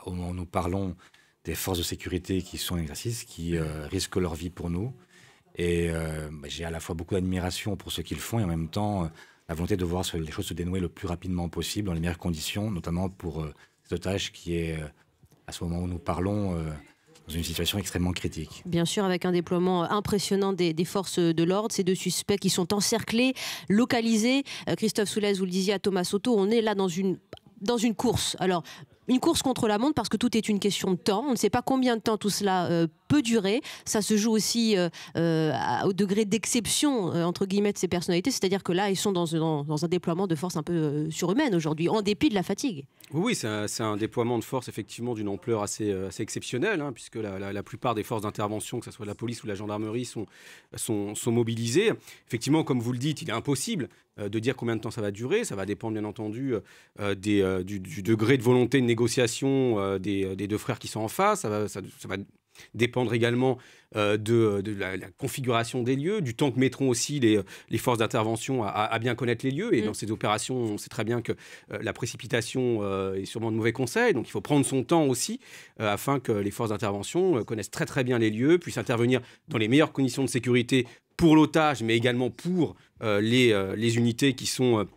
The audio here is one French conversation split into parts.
Au moment où nous parlons, des forces de sécurité qui sont en exercice, qui risquent leur vie pour nous. Et j'ai à la fois beaucoup d'admiration pour ce qu'ils font et en même temps la volonté de voir les choses se dénouer le plus rapidement possible, dans les meilleures conditions, notamment pour cet otage qui est, à ce moment où nous parlons, dans une situation extrêmement critique. Bien sûr, avec un déploiement impressionnant des forces de l'ordre, ces deux suspects qui sont encerclés, localisés. Christophe Soulez, vous le disiez à Thomas Soto, on est là dans une course. Alors, une course contre la montre parce que tout est une question de temps. On ne sait pas combien de temps tout cela peut durer. Ça se joue aussi au degré d'exception, entre guillemets, de ces personnalités. C'est-à-dire que là, ils sont dans un déploiement de force un peu surhumaine aujourd'hui, en dépit de la fatigue. Oui, c'est un déploiement de force effectivement d'une ampleur assez exceptionnelle, hein, puisque la plupart des forces d'intervention, que ce soit la police ou la gendarmerie, sont mobilisées. Effectivement, comme vous le dites, il est impossible de dire combien de temps ça va durer. Ça va dépendre bien entendu du degré de volonté de négociation des deux frères qui sont en face. Ça va dépendre également de la configuration des lieux, du temps que mettront aussi les forces d'intervention à bien connaître les lieux. Et dans ces opérations, on sait très bien que la précipitation est sûrement de mauvais conseil. Donc il faut prendre son temps aussi afin que les forces d'intervention connaissent très très bien les lieux, puissent intervenir dans les meilleures conditions de sécurité pour l'otage, mais également pour les unités qui sont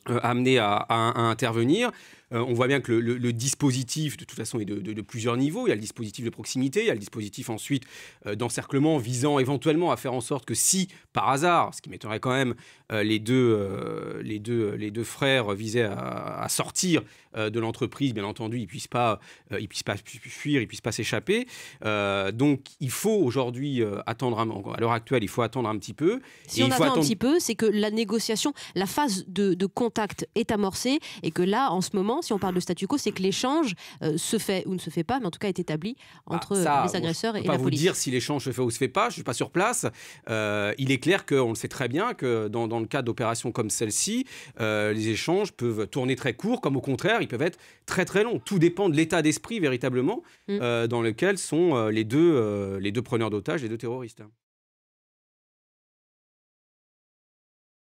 amenées à intervenir. On voit bien que le dispositif, de toute façon, est de plusieurs niveaux. Il y a le dispositif de proximité, il y a le dispositif ensuite d'encerclement visant éventuellement à faire en sorte que si, par hasard, ce qui m'étonnerait quand même, les deux frères visaient à sortir de l'entreprise, bien entendu, ils puissent pas fuir, ils puissent pas s'échapper. Donc, il faut aujourd'hui attendre, à l'heure actuelle, il faut attendre un petit peu. Si on attend un petit peu, c'est que la négociation, la phase de contact est amorcée et que là, en ce moment, si on parle de statu quo, c'est que l'échange se fait ou ne se fait pas, mais en tout cas est établi entre les agresseurs et la police. Je ne peux pas vous dire si l'échange se fait ou ne se fait pas, je ne suis pas sur place. Il est clair qu'on le sait très bien que dans le cadre d'opérations comme celle-ci, les échanges peuvent tourner très court, comme au contraire, ils peuvent être très très longs. Tout dépend de l'état d'esprit véritablement dans lequel sont les deux preneurs d'otages, les deux terroristes.